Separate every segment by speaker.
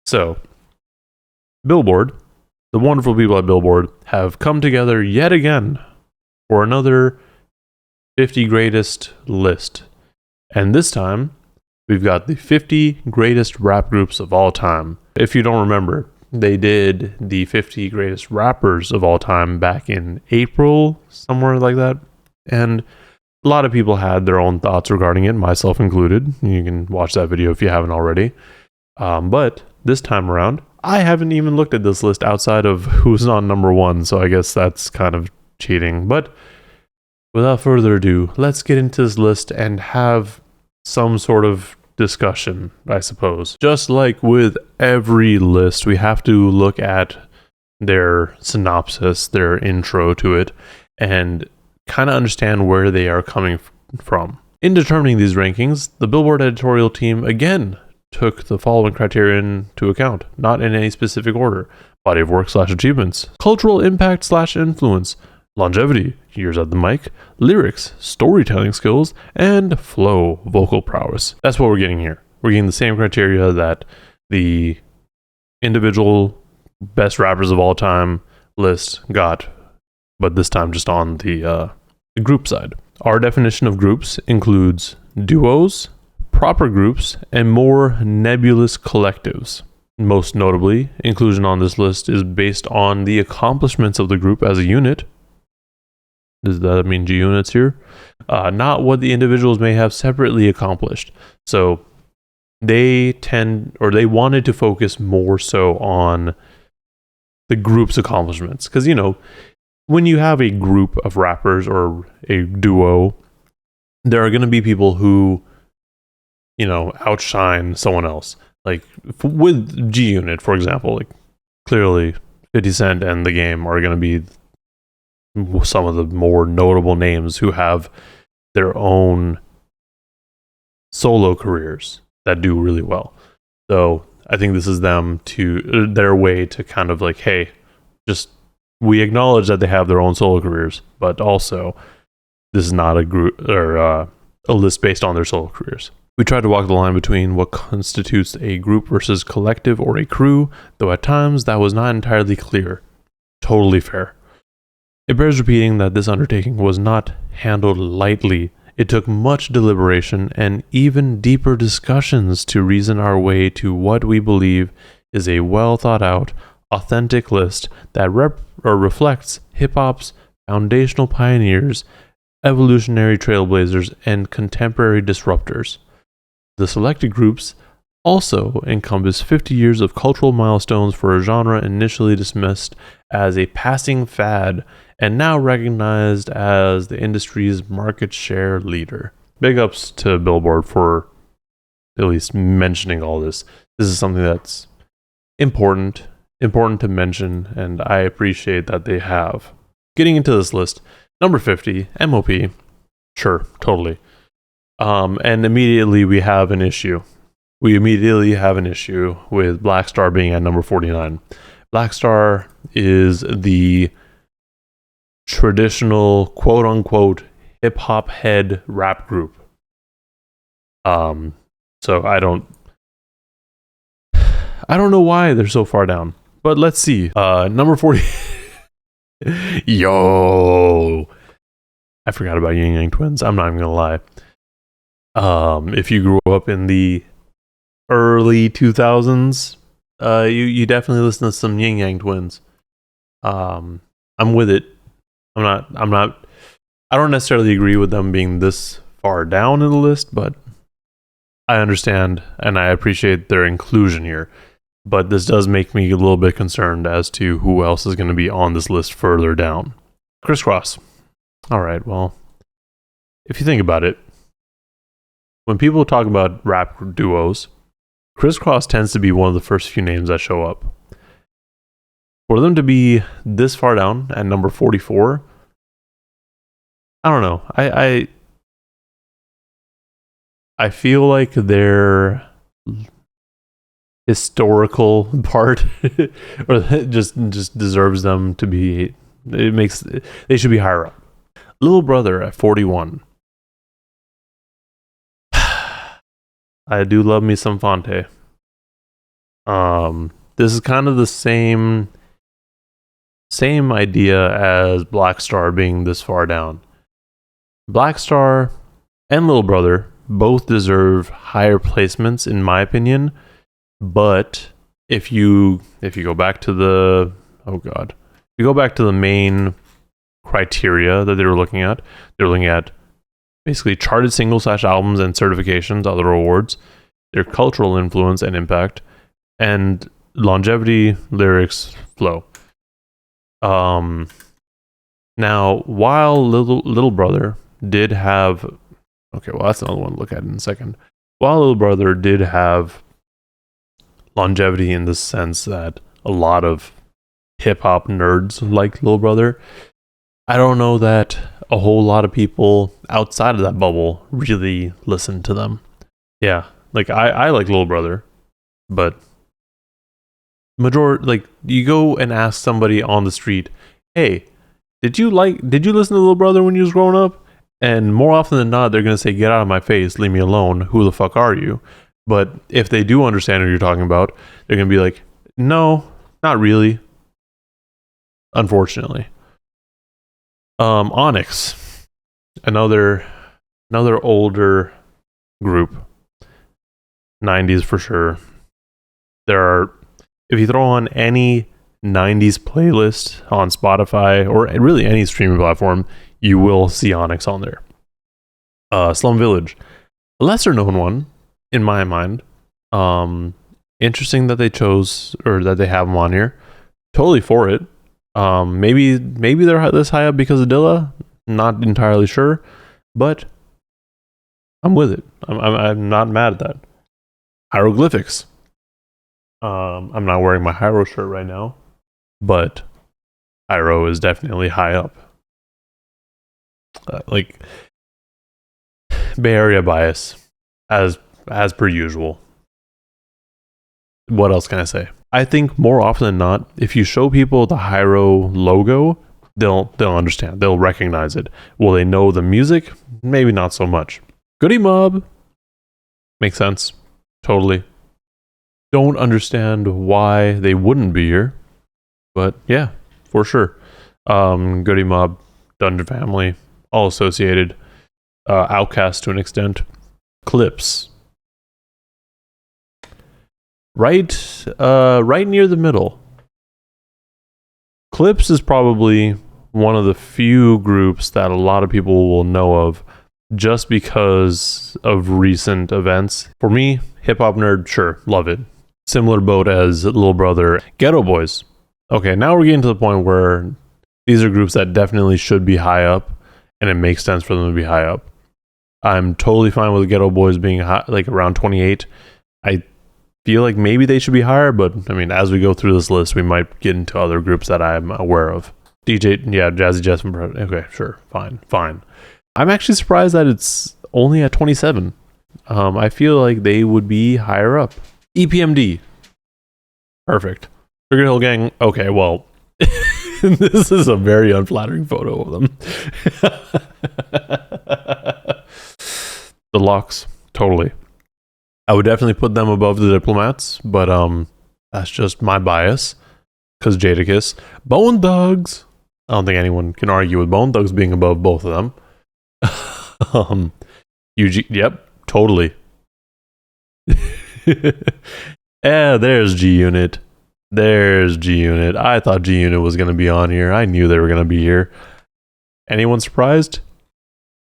Speaker 1: So, Billboard, the wonderful people at Billboard, have come together yet again for another 50 greatest list. And this time, we've got the 50 greatest rap groups of all time. If you don't remember, they did the 50 greatest rappers of all time back in April, somewhere like that. And a lot of people had their own thoughts regarding it, myself included. You can watch that video if you haven't already. But this time around, I haven't even looked at this list outside of who's on number one, so I guess that's kind of cheating. But without further ado, let's get into this list and have some sort of discussion, I suppose. Just like with every list, we have to look at their synopsis, their intro to it, and kind of understand where they are coming from. In determining these rankings, the Billboard editorial team again took the following criteria into account, not in any specific order: body of work / achievements, cultural impact / influence, longevity, years at the mic, lyrics, storytelling skills, and flow, vocal prowess. That's what we're getting here. We're getting the same criteria that the individual best rappers of all time list got, but this time just on the group side. Our definition of groups includes duos, proper groups, and more nebulous collectives. Most notably, inclusion on this list is based on the accomplishments of the group as a unit. Does that mean G units here? Not what the individuals may have separately accomplished. So they wanted to focus more so on the group's accomplishments. Because, when you have a group of rappers or a duo, there are going to be people who, outshine someone else. Like with G Unit, for example, like clearly 50 Cent and The Game are going to be some of the more notable names who have their own solo careers that do really well. So I think this is their way to kind of like, hey, we acknowledge that they have their own solo careers, but also this is not a group or a list based on their solo careers. We try to walk the line between what constitutes a group versus collective or a crew, though at times that was not entirely clear. Totally fair. It bears repeating that this undertaking was not handled lightly. It took much deliberation and even deeper discussions to reason our way to what we believe is a well thought out, authentic list that reflects hip-hop's foundational pioneers, evolutionary trailblazers, and contemporary disruptors. The selected groups also encompass 50 years of cultural milestones for a genre initially dismissed as a passing fad and now recognized as the industry's market share leader. Big ups to Billboard for at least mentioning all this. This is something that's important to mention, and I appreciate that they have. Getting into this list, number 50, MOP. Sure, totally. And immediately we have an issue. We immediately have an issue with Black Star being at number 49. Black Star is the traditional quote-unquote hip-hop head rap group. So I don't know why they're so far down. But let's see. Number 40. Yo. I forgot about Yin Yang Twins. I'm not even going to lie. If you grew up in the early 2000s, you definitely listen to some Yin Yang Twins. I'm with it. I don't necessarily agree with them being this far down in the list, but I understand and I appreciate their inclusion here. But this does make me a little bit concerned as to who else is going to be on this list further down. Crisscross. All right, well, if you think about it, when people talk about rap duos, Crisscross tends to be one of the first few names that show up. For them to be this far down at number 44, I don't know. I feel like their historical part or just deserves them to be. They should be higher up. Little Brother at 41. I do love me some Fonte. This is kind of the same idea as Black Star being this far down. Black Star and Little Brother both deserve higher placements in my opinion, but if you go back to the main criteria that they were looking at, they're looking at basically charted singles / albums and certifications, other awards, their cultural influence and impact, and longevity, lyrics, flow. Now, while Little Brother did have, okay, well, that's another one to look at in a second. While Little Brother did have longevity in the sense that a lot of hip hop nerds like Little Brother, I don't know that a whole lot of people outside of that bubble really listen to them. Yeah, like I like Little Brother, but you go and ask somebody on the street, hey, did you listen to Little Brother when you was growing up? And more often than not, they're going to say, get out of my face, leave me alone, who the fuck are you? But if they do understand what you're talking about, they're going to be like, no, not really. Unfortunately. Onyx, another older group, 90s for sure. If you throw on any 90s playlist on Spotify or really any streaming platform, you will see Onyx on there. Slum Village, a lesser known one in my mind. Interesting that they chose or that they have them on here. Totally for it. Maybe they're this high up because of Dilla. Not entirely sure, but I'm with it. I'm not mad at that. Hieroglyphics. I'm not wearing my Hyro shirt right now, but Hyro is definitely high up. Like Bay Area bias, as per usual. What else can I say? I think more often than not, if you show people the Hyro logo, they'll understand. They'll recognize it. Will they know the music? Maybe not so much. Goody Mob. Makes sense. Totally. Don't understand why they wouldn't be here. But yeah, for sure. Goody Mob, Dungeon Family, all associated. Outcast to an extent. Clips. Right near the middle. Clips is probably one of the few groups that a lot of people will know of just because of recent events. For me, hip hop nerd, sure, love it. Similar boat as Little Brother. Ghetto Boys. Okay, now we're getting to the point where these are groups that definitely should be high up, and it makes sense for them to be high up. I'm totally fine with Ghetto Boys being high, like around 28. I feel like maybe they should be higher, but I mean, as we go through this list, we might get into other groups that I'm aware of. Jazzy Jeff and okay, sure, fine. I'm actually surprised that it's only at 27. I feel like they would be higher up. EPMD. Perfect. Sugar Hill Gang. Okay, well, this is a very unflattering photo of them. The Locks, totally. I would definitely put them above the Diplomats, but that's just my bias. Because Jadakiss. Bone Thugs. I don't think anyone can argue with Bone Thugs being above both of them. Yep, totally. Yeah, there's G Unit. I thought G Unit was going to be on here. I knew they were going to be here. Anyone surprised?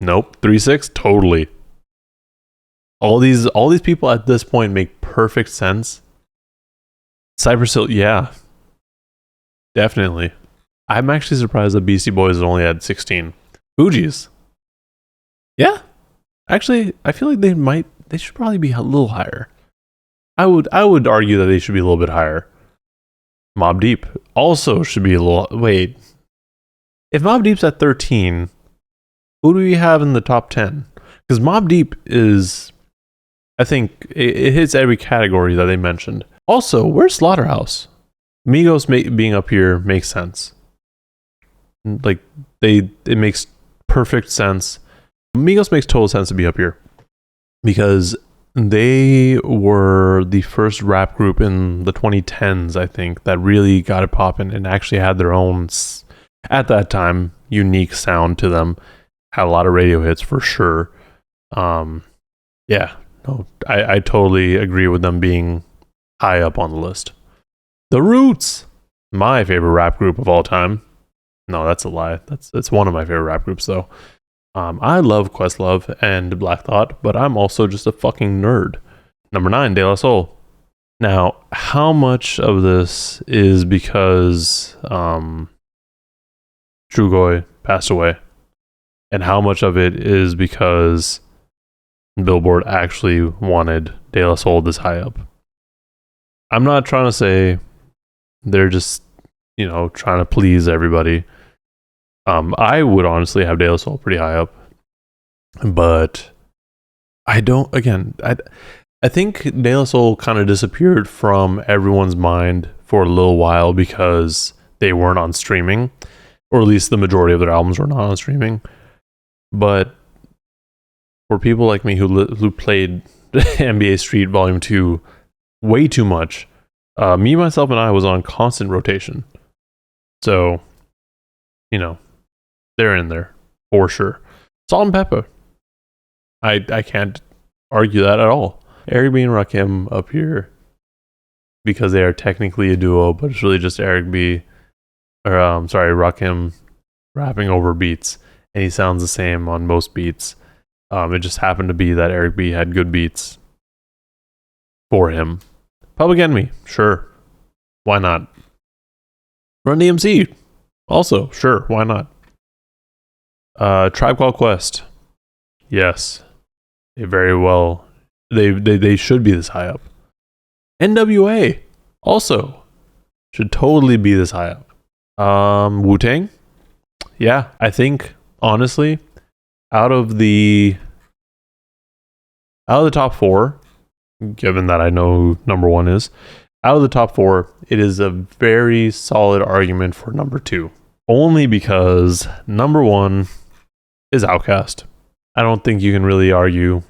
Speaker 1: Nope. 3-6? Totally. All these people at this point make perfect sense. Cypress Hill, yeah. Definitely. I'm actually surprised that Beastie Boys only had 16. Fugees. Yeah. Actually, I feel like they should probably be a little higher. I would argue that they should be a little bit higher. Mobb Deep also should be a little... Wait. If Mobb Deep's at 13, who do we have in the top 10? Because Mobb Deep is... I think it hits every category that they mentioned. Also, where's Slaughterhouse? Migos being up here makes sense. Like, it makes perfect sense. Migos makes total sense to be up here. Because they were the first rap group in the 2010s, I think, that really got it popping and actually had their own, at that time, unique sound to them. Had a lot of radio hits for sure. Yeah, no, I totally agree with them being high up on the list. The Roots, my favorite rap group of all time. No, that's a lie. That's one of my favorite rap groups though. I love Questlove and Black Thought, but I'm also just a fucking nerd. Number 9, De La Soul. Now, how much of this is because Trugoy passed away? And how much of it is because Billboard actually wanted De La Soul this high up? I'm not trying to say they're just, trying to please everybody. I would honestly have De La Soul pretty high up. But I don't, again, I think De La Soul kind of disappeared from everyone's mind for a little while because they weren't on streaming, or at least the majority of their albums were not on streaming. But for people like me who played NBA Street Volume 2 way too much, me, myself, and I was on constant rotation. So, they're in there for sure. Salt and Pepper. I can't argue that at all. Eric B and Rakim up here because they are technically a duo, but it's really just Rakim rapping over beats, and he sounds the same on most beats. It just happened to be that Eric B had good beats for him. Public Enemy, sure. Why not? Run DMC, also, sure, why not? Tribe Called Quest, yes. They very well, they should be this high up. NWA, also, should totally be this high up. Wu-Tang, yeah, I think, honestly, out of the top 4, given that I know who number 1 is, out of the top 4, it is a very solid argument for number 2. Only because number 1 is Outkast. I don't think you can really argue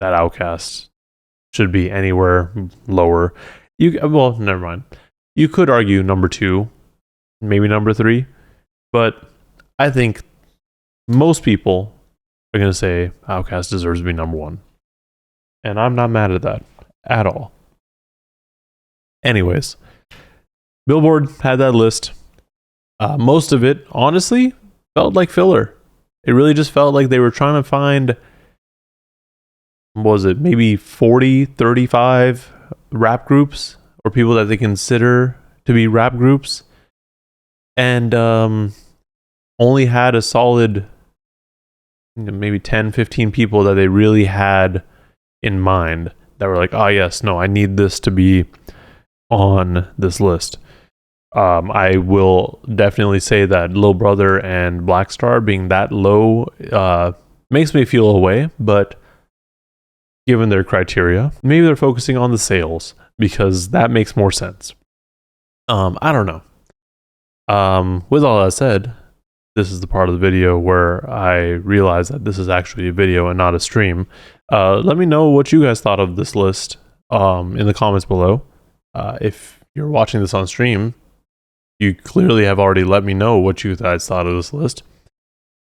Speaker 1: that Outkast should be anywhere lower. Well, never mind. You could argue number 2, maybe number 3, but I think most people are going to say Outkast deserves to be number 1. And I'm not mad at that at all. Anyways, Billboard had that list. Most of it, honestly, felt like filler. It really just felt like they were trying to find, maybe 40, 35 rap groups or people that they consider to be rap groups, and only had a solid maybe 10, 15 people that they really had in mind that were like, oh yes, no, I need this to be on this list. I will definitely say that Lil Brother and Black Star being that low makes me feel away, but given their criteria, maybe they're focusing on the sales because that makes more sense. I don't know. With all that said, this is the part of the video where I realize that this is actually a video and not a stream. Let me know what you guys thought of this list in the comments below. If you're watching this on stream, you clearly have already let me know what you guys thought of this list.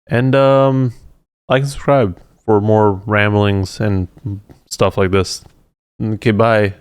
Speaker 1: And like and subscribe for more ramblings and stuff like this. Okay, bye.